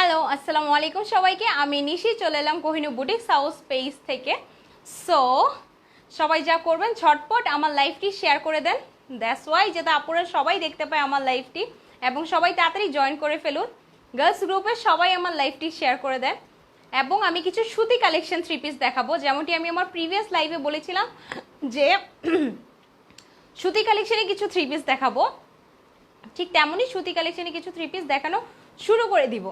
Hello, আসসালামু আলাইকুম সবাইকে। আমি নিশি চলে এলাম কোহিনূর বুটিক্স হাউস পেজ থেকে। সো সবাই যা করবেন ঝটপট আমার লাইভটি শেয়ার করে দেন। দ্যাটস ওয়াই যাতে আপুরা সবাই দেখতে পায় আমার লাইভটি এবং সবাই তাড়াতাড়ি জয়েন করে ফেলুন। গার্লস গ্রুপে সবাই আমার লাইভটি শেয়ার করে দেন। এবং আমি কিছু সুতি কালেকশন থ্রি পিস দেখাবো, যেমনটি আমি আমার প্রিভিয়াস লাইভে বলেছিলাম যে সুতি কালেকশনে কিছু থ্রি পিস দেখাবো, ঠিক তেমনই সুতি কালেকশনে কিছু থ্রি পিস দেখানো শুরু করে দিব।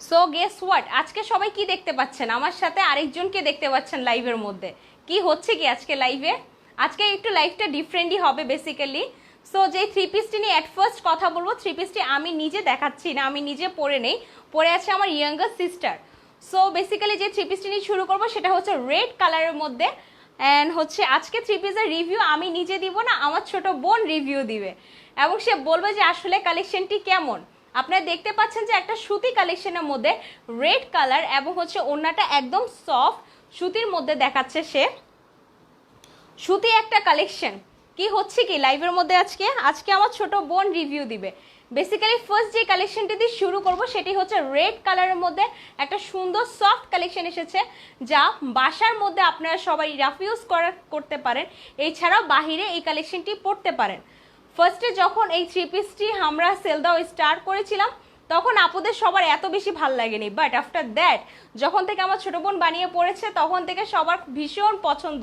সো গেস হোয়াট, আজকে সবাই কি দেখতে পাচ্ছেন? আমার সাথে আরেকজনকে দেখতে পাচ্ছেন লাইভের মধ্যে। কি হচ্ছে কি আজকে লাইভে? আজকে একটু লাইভটা ডিফারেন্টই হবে বেসিক্যালি। সো যে থ্রি পিসটি নিয়ে অ্যাট ফার্স্ট কথা বলবো, থ্রি পিসটি আমি নিজে দেখাচ্ছি না, আমি নিজে পরে নেই, পরে আছে আমার ইয়াঙ্গার সিস্টার। সো বেসিক্যালি যে থ্রি পিসটি নিয়ে শুরু করবো সেটা হচ্ছে রেড কালারের মধ্যে। অ্যান্ড হচ্ছে আজকে থ্রি পিসের রিভিউ আমি নিজে দিব না, আমার ছোট বোন রিভিউ দিবে এবং সে বলবে যে আসলে কালেকশনটি কেমন। আপনারা দেখতে পাচ্ছেন যে একটা সুতি কালেকশনের মধ্যে রেড কালার এবং হচ্ছে ওড়নাটা একদম সফট সুতির মধ্যে দেখাচ্ছে সে। সুতি একটা কালেকশন কি হচ্ছে কি লাইভের মধ্যে আজকে আমার ছোট বোন রিভিউ দিবে। বেসিক্যালি ফার্স্ট যে কালেকশনটি দিয়ে শুরু করব সেটি হচ্ছে রেড কালারের মধ্যে একটা সুন্দর সফট কালেকশন এসেছে, যা বাসার মধ্যে আপনারা সবাই রাফ ইউজ করতে পারেন, এছাড়াও বাহিরে এই কালেকশনটি পরতে পারেন। ফার্স্টে যখন এই থ্রি পিসটি আমরা সেল দেওয়া স্টার্ট করেছিলাম তখন আপুদের সবার এত বেশি ভাল লাগেনি, বাট আফটার দ্যাট যখন থেকে আমার ছোট বোন বানিয়ে পড়েছে তখন থেকে সবার ভীষণ পছন্দ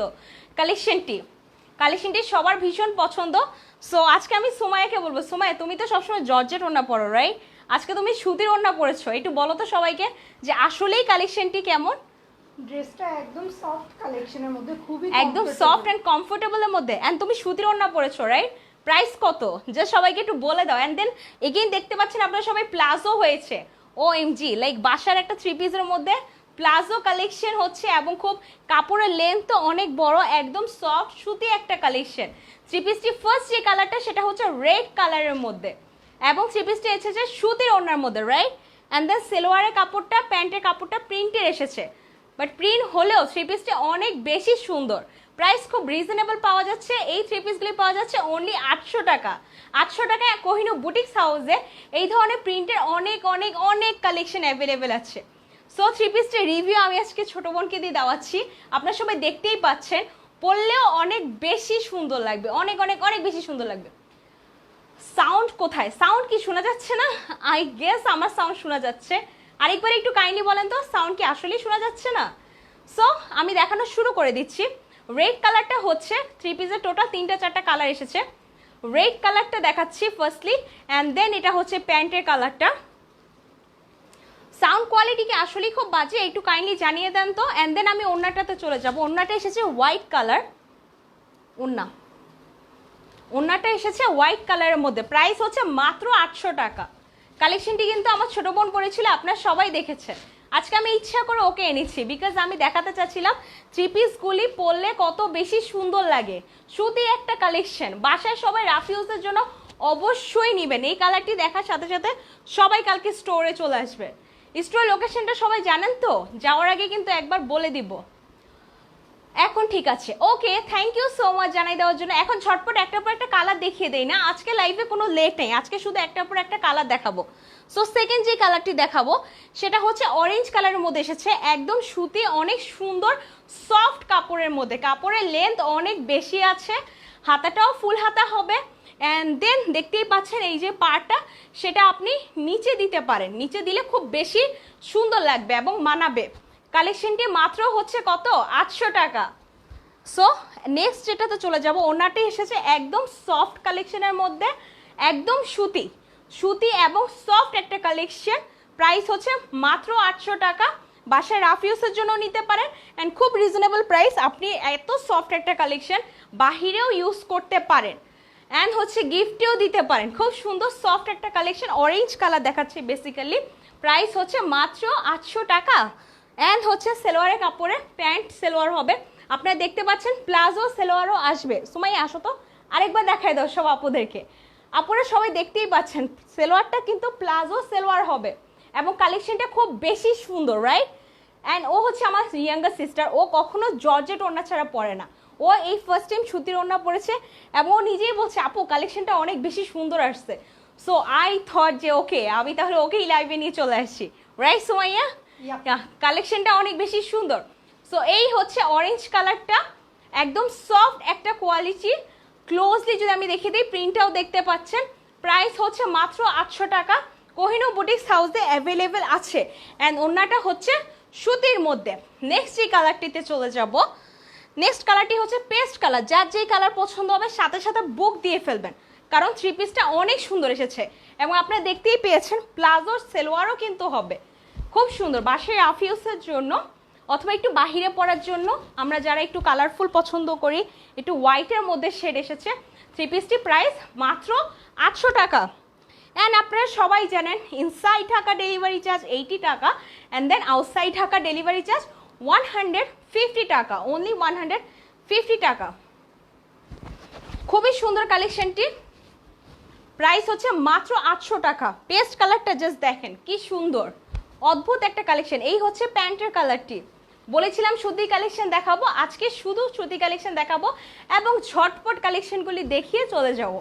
কালেকশনটি সবার ভীষণ পছন্দ। সো আজকে আমি সুমায়াকে বলবো, সুমায়া তুমি তো সবসময় জর্জেট ওড়না পরো রাইট, আজকে তুমি সুতির ওড়না পরেছো, একটু বলো তো সবাইকে যে আসলেই কালেকশনটি কেমন। ড্রেসটা একদম সফট কালেকশনের মধ্যে, খুবই একদম সফট এন্ড কমফোর্টেবলের মধ্যে, এন্ড তুমি সুতির ওড়না পরেছো রাইট। প্রাইস কত জাস্ট সবাইকে একটু বলে দাও। এন্ড দেন এগেইন দেখতে পাচ্ছেন আপনারা সবাই প্লাজো হয়েছে, ও এম জি, লাইক বাসার একটা থ্রি পিসের মধ্যে প্লাজো কালেকশন হচ্ছে এবং খুব কাপড়ের লেন্থ তো অনেক বড়, একদম সফট সুতি একটা কালেকশন। থ্রি পিসটি ফার্স্ট যে কালারটা সেটা হচ্ছে রেড কালারের মধ্যে এবং থ্রি পিসটি এসেছে সুতির ওড়নার মধ্যে রাইট। অ্যান্ড দেন সেলোয়ারের কাপড়টা প্যান্টের কাপড়টা প্রিন্টের এসেছে, বাট প্রিন্ট হলেও থ্রি পিসটি অনেক বেশি সুন্দর। প্রাইস খুব রিজনেবল পাওয়া যাচ্ছে, এই থ্রি পিসগুলি পাওয়া যাচ্ছে অনলি 800 টাকা। 800 টাকায় কোহিনূর বুটিক্স হাউসে এই ধরনের প্রিন্টের অনেক অনেক অনেক কালেকশন অ্যাভেলেবেল আছে। সো থ্রি পিসটির রিভিউ আমি আজকে ছোট বোনকে দিয়ে দেওয়াচ্ছি, আপনারা সবাই দেখতেই পাচ্ছেন, পরলেও অনেক বেশি সুন্দর লাগবে, অনেক অনেক অনেক বেশি সুন্দর লাগবে। সাউন্ড কোথায়? সাউন্ড কি শোনা যাচ্ছে না? আই গেস আমার সাউন্ড শোনা যাচ্ছে। আরেকবার একটু কাইন্ডলি বলেন তো সাউন্ড কি আসলেই শোনা যাচ্ছে না? সো আমি দেখানো শুরু করে দিচ্ছি। রেড কালারটা হচ্ছে থ্রি পিসের টোটাল 3-4টা কালার এসেছে। রেড কালারটা দেখাচ্ছি ফার্স্টলি, অ্যান্ড দেন এটা হচ্ছে প্যান্টের কালারটা। সাউন্ড কোয়ালিটি কি আসলেই খুব বাজে? একটু কাইন্ডলি জানিয়ে দেন তো। অ্যান্ড দেন আমি ওড়নাটাতে চলে যাব। ওড়নাটা এসেছে হোয়াইট কালার, ওড়নাটা এসেছে হোয়াইট কালারের মধ্যে। প্রাইস হচ্ছে মাত্র 800 টাকা। কালেকশনটি কিন্তু আমার ছোট বোন পরেছিল, আপনারা সবাই দেখেছেন। আজকে আমি ইচ্ছা করে ওকে এনেছি বিকজ আমি দেখাতে চাচ্ছিলাম থ্রি পিসগুলি পরলে কত বেশি সুন্দর লাগে। সুতির একটা কালেকশন, বাসায় সবাই রাফ ইউজের জন্য অবশ্যই নেবেন। এই কালারটি দেখার সাথে সাথে সবাই কালকে স্টোরে চলে আসবে। স্টোর লোকেশনটা সবাই জানেন তো? যাওয়ার আগে কিন্তু একবার বলে দিব। এখন ঠিক আছে, ওকে, থ্যাংক ইউ সো মাচ জানাই দেওয়ার জন্য। এখন ঝটপট একটার পর একটা কালার দেখিয়ে দেই না, আজকে লাইভে কোনো লেট নেই, আজকে শুধু একটার পর একটা কালার দেখাবো। সো সেকেন্ড যে কালারটি দেখাবো সেটা হচ্ছে অরেঞ্জ কালারের মধ্যে এসেছে, একদম সুতি অনেক সুন্দর সফট কাপড়ের মধ্যে, কাপড়ের লেন্থ অনেক বেশি আছে, হাতাটাও ফুল হাতা হবে। অ্যান্ড দেন দেখতেই পাচ্ছেন এই যে পাড়টা সেটা আপনি নিচে দিতে পারেন, নিচে দিলে খুব বেশি সুন্দর লাগবে এবং মানাবে। কালেকশনটি মাত্র হচ্ছে কত? 800 টাকা। সো নেক্সট যেটাতে চলে যাব, ওড়নাটি এসেছে একদম সফট কালেকশনের মধ্যে, একদম সুতি এবং সফট একটা কালেকশন। প্রাইস হচ্ছে মাত্র 800 টাকা। বাসায় রাফ ইউজের জন্য নিতে পারেন অ্যান্ড খুব রিজনেবল প্রাইস। আপনি এত সফট একটা কালেকশন বাহিরেও ইউজ করতে পারেন অ্যান্ড হচ্ছে গিফটেও দিতে পারেন। খুব সুন্দর সফট একটা কালেকশন, অরেঞ্জ কালার দেখাচ্ছে বেসিক্যালি। প্রাইস হচ্ছে মাত্র 800 টাকা। অ্যান্ড হচ্ছে সেলোয়ারের কাপড়ে প্যান্ট সেলোয়ার হবে, আপনারা দেখতে পাচ্ছেন প্লাজো সেলোয়ারও আসবে। সময় আসো তো আরেকবার দেখাই দাও সব আপুদেরকে, আপুরা সবাই দেখতেই পাচ্ছেন সেলোয়ারটা কিন্তু প্লাজো সেলোয়ার হবে এবং কালেকশনটা খুব বেশি সুন্দর রাইট। অ্যান্ড ও হচ্ছে আমার ইয়াঙ্গার সিস্টার, ও কখনো জর্জেট ওড়না ছাড়া পরে না, ও এই ফার্স্ট টাইম সুতির ওড়না পরেছে এবং ও নিজেই বলছে আপু কালেকশনটা অনেক বেশি সুন্দর আসছে। সো আই থট যে ওকে আমি তাহলে ওকেই লাইভে নিয়ে চলে আসছি, রাইট সুমাইয়া? কালেকশনটা অনেক বেশি সুন্দর। সো এই হচ্ছে অরেঞ্জ কালারটা, একদম সফট একটা কোয়ালিটি। ক্লোজলি যদি আমি দেখিয়ে দিই, প্রিন্টটাও দেখতে পাচ্ছেন। প্রাইস হচ্ছে মাত্র 800 টাকা। কোহিনূর বুটিক্স হাউসে অ্যাভেলেবেল আছে। অ্যান্ড ওড়নাটা হচ্ছে সুতির মধ্যে। নেক্সট যে কালারটিতে চলে যাব, নেক্সট কালারটি হচ্ছে পেস্ট কালার। যার যেই কালার পছন্দ হবে সাথে সাথে বুক দিয়ে ফেলবেন, কারণ থ্রি পিসটা অনেক সুন্দর এসেছে এবং আপনারা দেখতেই পেয়েছেন প্লাজোর সেলোয়ারও কিন্তু হবে খুব সুন্দর বাসায় আফিউসের জন্য অথবা একটু বাহিরে পরার জন্য। আমরা যারা একটু কালারফুল পছন্দ করি, একটু হোয়াইটের মধ্যে শেড এসেছে। থ্রি পিসটি প্রাইস মাত্র 800 টাকা। অ্যান্ড আপনারা সবাই জানেন ইনসাইড ঢাকা ডেলিভারি চার্জ 80 টাকা, and then outside Dhaka delivery charge 150 টাকা, অনলি 150 টাকা। খুবই সুন্দর কালেকশনটি, প্রাইস হচ্ছে মাত্র 800 টাকা। পেস্ট কালারটা জাস্ট দেখেন কি সুন্দর, অদ্ভুত একটা কালেকশন। এই হচ্ছে প্যান্টের কালারটি। বলেছিলাম সুতি কালেকশন দেখাবো, আজকে শুধু সুতি কালেকশন দেখাবো এবং ঝটপট কালেকশনগুলি দেখিয়ে চলে যাব।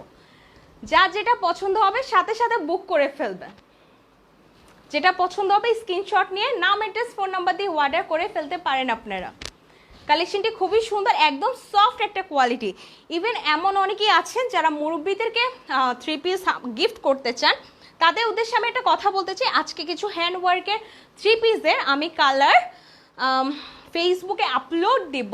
যা যেটা পছন্দ হবে সাথে সাথে বুক করে ফেলবে। যেটা পছন্দ হবে স্ক্রিনশট নিয়ে নাম অ্যাড্রেস ফোন নাম্বার দিয়ে অর্ডার করে ফেলতে পারেন আপনারা। কালেকশনটি খুবই সুন্দর, একদম সফট একটা কোয়ালিটি। ইভেন এমন অনেকেই আছেন যারা মুরব্বীদেরকে থ্রি পিস গিফট করতে চান, তাদের উদ্দেশ্যে আমি একটা কথা বলতে চাই। আজকে কিছু হ্যান্ড ওয়ার্কের থ্রি পিসের আমি কালার ফেসবুকে আপলোড দিব।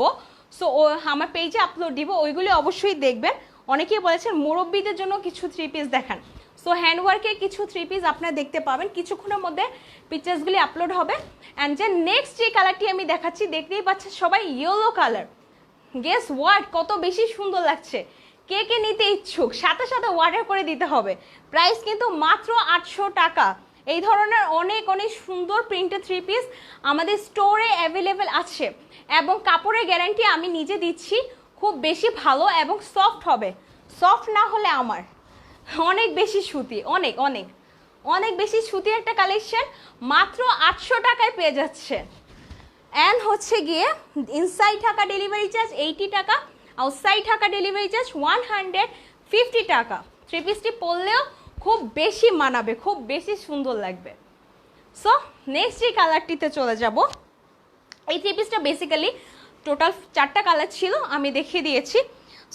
সো আমার পেজে আপলোড দিব, ওইগুলি অবশ্যই দেখবেন। অনেকেই বলেছেন মুরব্বীদের জন্য কিছু থ্রি পিস দেখান। সো হ্যান্ডওয়ার্কের কিছু থ্রি পিস আপনারা দেখতে পাবেন, কিছুক্ষণের মধ্যে পিকচার্সগুলি আপলোড হবে। অ্যান্ড যে নেক্সট যে কালারটি আমি দেখাচ্ছি, দেখতেই পাচ্ছেন সবাই ইয়েলো কালার। গেস ওয়ার্ড কত বেশি সুন্দর লাগছে। কে কে নিতে ইচ্ছুক সাথে সাথে অর্ডার করে দিতে হবে। প্রাইস কিন্তু মাত্র 800 টাকা। এই ধরনের অনেক অনেক সুন্দর প্রিন্টেড থ্রি পিস আমাদের স্টোরে অ্যাভেলেবেল আছে এবং কাপড়ের গ্যারান্টি আমি নিজে দিচ্ছি, খুব বেশি ভালো এবং সফট হবে। সফট না হলে আমার অনেক বেশি সুতি, অনেক অনেক অনেক বেশি সুতি একটা কালেকশন মাত্র 800 টাকায় পেয়ে যাচ্ছে। অ্যান্ড হচ্ছে গিয়ে ইনসাইড ঢাকা ডেলিভারি চার্জ 80 টাকা, আউটসাইড ঢাকা ডেলিভারি চার্জ 150 টাকা। থ্রি পিসটি পরলেও খুব বেশি মানাবে, খুব বেশি সুন্দর লাগবে। সো নেক্সট যে কালারটিতে চলে যাব, এই থ্রি পিসটা বেসিক্যালি টোটাল 4টা কালার ছিল, আমি দেখিয়ে দিয়েছি।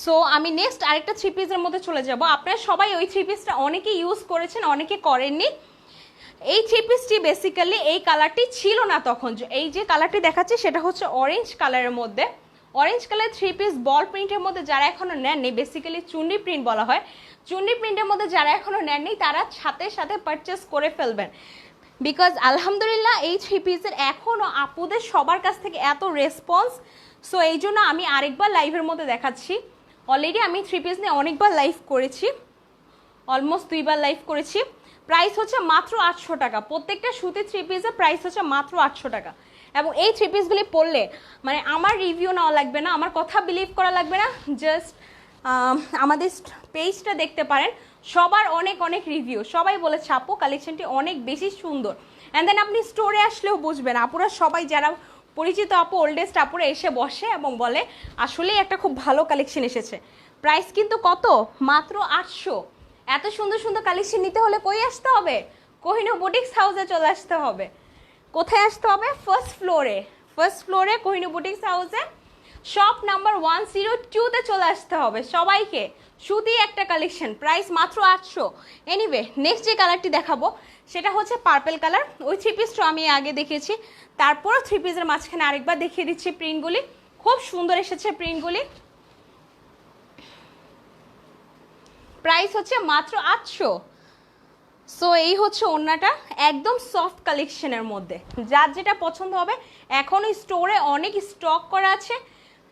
সো আমি নেক্সট আরেকটা থ্রি পিসের মধ্যে চলে যাব। আপনারা সবাই ওই থ্রি পিসটা অনেকে ইউজ করেছেন, অনেকে করেননি। এই থ্রি পিসটি বেসিক্যালি এই কালারটি ছিল না তখন। এই যে কালারটি দেখাচ্ছি সেটা হচ্ছে অরেঞ্জ কালারের মধ্যে। অরেঞ্জ কালার থ্রি পিস বল প্রিন্টের মধ্যে যারা এখনো নেননি, বেসিক্যালি চুন্ডি প্রিন্ট বলা হয়, চুন্ডি প্রিন্টের মধ্যে যারা এখনো নেননি তারা সাথে সাথে পারচেস করে ফেলবেন। বিকজ আলহামদুলিল্লাহ এই থ্রি পিসের এখনও আপুদের সবার কাছ থেকে এত রেসপন্স। সো এই জন্য আমি আরেকবার লাইভের মধ্যে দেখাচ্ছি। অলরেডি আমি থ্রি পিস নিয়ে অনেকবার লাইভ করেছি, অলমোস্ট 2বার লাইভ করেছি। প্রাইস হচ্ছে মাত্র 800 টাকা। প্রত্যেকটা সুতি থ্রি পিসের প্রাইস হচ্ছে মাত্র 800 টাকা। এবং এই থ্রি পিসগুলি পরলে মানে আমার রিভিউ নেওয়া লাগবে না, আমার কথা বিলিভ করা লাগবে না, জাস্ট আমাদের পেজটা দেখতে পারেন, সবার অনেক অনেক রিভিউ। সবাই বলেছে আপু কালেকশনটি অনেক বেশি সুন্দর। অ্যান্ড দেন আপনি স্টোরে আসলেও বুঝবেন, আপুরা সবাই যারা পরিচিত আপু, ওল্ডেস্ট আপুরা এসে বসে এবং বলে আসলেই একটা খুব ভালো কালেকশন এসেছে। প্রাইস কিন্তু কত? মাত্র 800। এত সুন্দর সুন্দর কালেকশন নিতে হলে কই আসতে হবে? কোহিনূর বুটিক্স হাউসে চলে আসতে হবে। কোথায় আসতে হবে? ফার্স্ট ফ্লোরে কোহিনূর বুটিক্স হাউসে শপ নাম্বার 102-তে চলে আসতে হবে সবাইকে। সুতি একটা কালেকশন, প্রাইস মাত্র 800। এনিওয়ে নেক্সট যে কালারটি দেখাবো সেটা হচ্ছে পার্পল কালার। ওই থ্রি পিসটা আমি আগে দেখিয়েছি, তারপরও থ্রি পিসের মাঝখানে আরেকবার দেখিয়ে দিচ্ছি। প্রিন্টগুলি খুব সুন্দর এসেছে, প্রিন্টগুলি। প্রাইস হচ্ছে মাত্র 800। সো এই হচ্ছে ওড়নাটা, একদম সফট কালেকশনের মধ্যে। যার যেটা পছন্দ হবে এখনও স্টোরে অনেক স্টক করা আছে,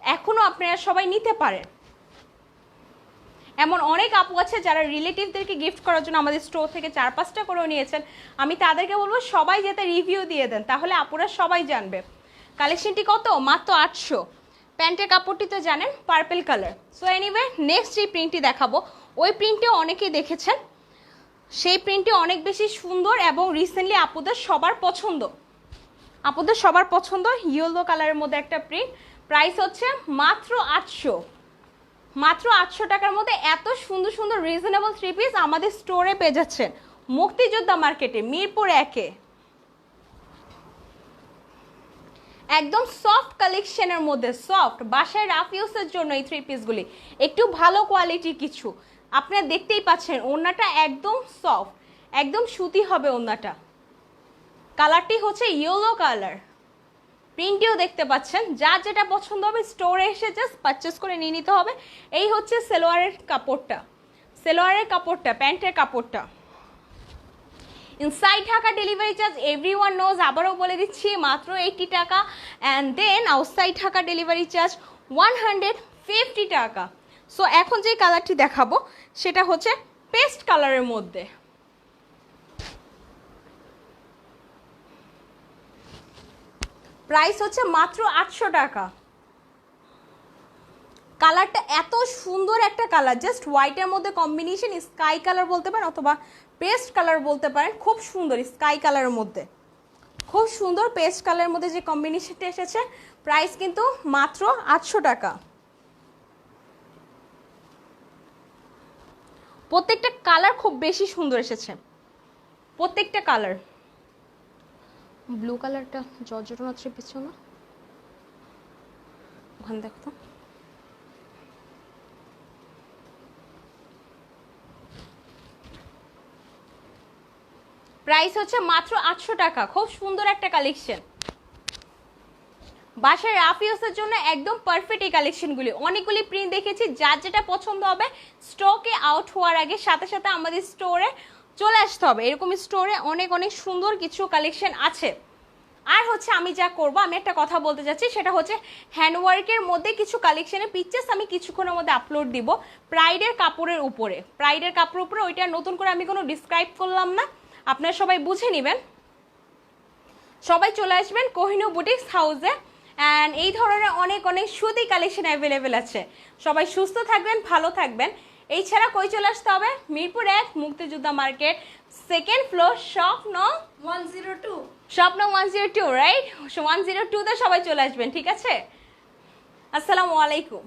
এখনও আপনারা সবাই নিতে পারেন। এমন অনেক আপু আছে যারা রিলেটিভদেরকে গিফট করার জন্য আমাদের স্টোর থেকে 4-5টা করেও নিয়েছেন। আমি তাদেরকে বলবো সবাই যাতে রিভিউ দিয়ে দেন, তাহলে আপুরা সবাই জানবে। কালেকশনটি কত? মাত্র 800। প্যান্টের কাপড়টি তো জানেন purple colour. So anyway next যে প্রিন্টটি দেখাবো, ওই প্রিন্টটিও অনেকেই দেখেছেন, সেই প্রিন্টটি অনেক বেশি সুন্দর এবং রিসেন্টলি আপুদের সবার পছন্দ, ইয়েলো কালারের মধ্যে একটা প্রিন্ট। প্রাইস হচ্ছে মাত্র 800, মাত্র 800 টাকার মধ্যে এত সুন্দর সুন্দর রিজনেবল থ্রি পিস আমাদের স্টোরে পেয়ে যাচ্ছেন মুক্তিযোদ্ধা মার্কেটে মিরপুর 1-এ। একদম সফট কালেকশনের মধ্যে, সফট বাসায় রাফ ইউজের জন্য এই থ্রি পিসগুলি একটু ভালো কোয়ালিটির কিছু। আপনারা দেখতেই পাচ্ছেন ওড়নাটা একদম সফট, একদম সুতি হবে ওড়নাটা। কালারটি হচ্ছে ইয়েলো কালার, প্রিন্টটিও দেখতে পাচ্ছেন। যার যেটা পছন্দ হবে স্টোরে এসে জাস্ট পারচেস করে নিয়ে নিতে হবে। এই হচ্ছে সালোয়ারের কাপড়টা, সালোয়ারের কাপড়টা, প্যান্টের কাপড়টা। Inside Dhaka delivery charge everyone knows, আবারও বলে দিচ্ছি মাত্র 80 টাকা। And then outside Dhaka delivery charge 150 টাকা। সো এখন যে কালারটি দেখাবো সেটা হচ্ছে পেস্ট কালারের মধ্যে। প্রাইস হচ্ছে মাত্র 800 টাকা। কালারটা এত সুন্দর একটা কালার, জাস্ট হোয়াইটের মধ্যে কম্বিনেশন, স্কাই কালার বলতে পারেন অথবা পেস্ট কালার বলতে পারেন। খুব সুন্দর স্কাই কালারের মধ্যে, খুব সুন্দর পেস্ট কালারের মধ্যে যে কম্বিনেশনটা এসেছে। প্রাইস কিন্তু মাত্র 800 টাকা। প্রত্যেকটা কালার খুব বেশি সুন্দর এসেছে, প্রত্যেকটা কালার। ব্লু কালারটা জর্জেট থ্রি পিস না, ওখানে দেখো তো। প্রাইস হচ্ছে মাত্র 800 টাকা। খুব সুন্দর একটা কালেকশন, বাসায় রাফ ইউজের জন্য একদম পারফেক্ট এই কালেকশনগুলি। অনেকগুলি প্রিন্ট দেখেছি, যার যেটা পছন্দ হবে স্টকে আউট হওয়ার আগে সাথে সাথে আমাদের স্টোরে চলে আসতে হবে। এরকম স্টোরে অনেক অনেক সুন্দর কিছু কালেকশন আছে। আর হচ্ছে আমি যা করব, আমি একটা কথা বলতে যাচ্ছি, সেটা হচ্ছে হ্যান্ডওয়ার্কের মধ্যে কিছু কালেকশনের পিকচার্স আমি কিছুক্ষণের মধ্যে আপলোড দিব প্রাইডের কাপড়ের উপরে। প্রাইডের কাপড়ের উপরে ওইটা নতুন করে আমি কোনো ডিসক্রাইব করলাম না, আপনারা সবাই বুঝে নেবেন। সবাই চলে আসবেন কোহিনূর বুটিক্স হাউসে। অ্যান্ড এই ধরনের অনেক অনেক সুতি কালেকশন অ্যাভেলেবেল আছে। সবাই সুস্থ থাকবেন, ভালো থাকবেন। এই ছাড়া কই চলে আসতে হবে? মিরপুর 1 মুক্তিযোদ্ধা মার্কেট, 2nd ফ্লোর, শপ নং 102। শপ নং 102, রাইট? 102তে সবাই চলে আসবেন, ঠিক আছে? আসসালামু আলাইকুম।